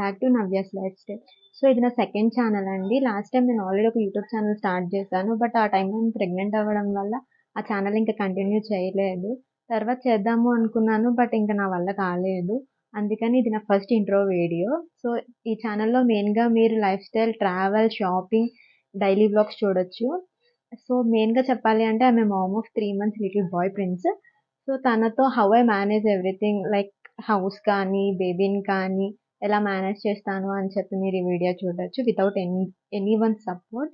Back to Navya's life style. So, ఇది నా second channel అండి. లాస్ట్ టైమ్ నేను ఆల్రెడీ ఒక యూట్యూబ్ ఛానల్ స్టార్ట్ చేశాను. బట్ ఆ టైంలో నేను ప్రెగ్నెంట్ అవ్వడం వల్ల ఆ ఛానల్ ఇంకా కంటిన్యూ చేయలేదు. తర్వాత చేద్దాము అనుకున్నాను. బట్ ఇంక నా వల్ల కాలేదు. అందుకని ఇది నా ఫస్ట్ ఇంట్రో వీడియో. సో, ఈ ఛానల్‌లో మెయిన్‌గా మీరు lifestyle, travel, shopping, daily vlogs చూడొచ్చు. సో, మెయిన్‌గా చెప్పాలి అంటే I'm a mom of 3 months little boy prince. So, తనతో how I manage everything like house కానీ, బేబీని కానీ ఎలా మేనేజ్ చేస్తాను అని చెప్పి మీరు ఈ వీడియో చూడొచ్చు వితౌట్ ఎనీవన్ సపోర్ట్.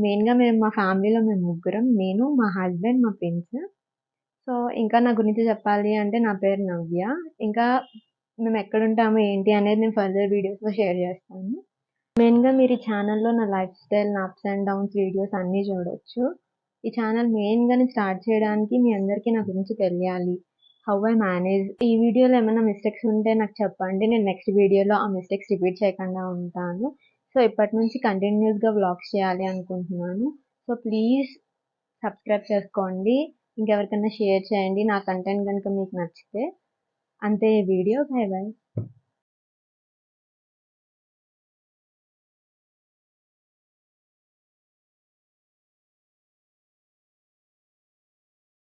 మెయిన్‌గా మా ఫ్యామిలీలో మేము ముగ్గురం. నేను, మా హస్బెండ్, మా ప్రిన్స్. సో, ఇంకా నా గురించి చెప్పాలి అంటే నా పేరు నవ్య. ఇంకా మేమెక్కడుంటాము, ఏంటి అనేది నేను ఫర్దర్ వీడియోస్‌లో షేర్ చేస్తాను. మెయిన్‌గా మీరు ఈ ఛానల్‌లో నా లైఫ్ స్టైల్, నా అప్స్ అండ్ డౌన్స్ వీడియోస్ అన్నీ చూడొచ్చు. ఈ ఛానల్ మెయిన్‌గా నేను స్టార్ట్ చేయడానికి మీ అందరికీ నా గురించి తెలియాలి. హౌ ఐ మేనేజ్ ఈ వీడియోలో ఏమైనా మిస్టేక్స్ ఉంటే నాకు చెప్పండి. నేను నెక్స్ట్ వీడియోలో ఆ మిస్టేక్స్ రిపీట్ చేయకుండా ఉంటాను. సో, ఇప్పటి నుంచి కంటిన్యూయస్‌గా వ్లాగ్స్ చేయాలి అనుకుంటున్నాను. సో, ప్లీజ్ సబ్స్క్రైబ్ చేసుకోండి. ఇంకెవరికైనా షేర్ చేయండి. నా కంటెంట్ గనుక మీకు నచ్చితే. అంతే ఈ వీడియో. By by.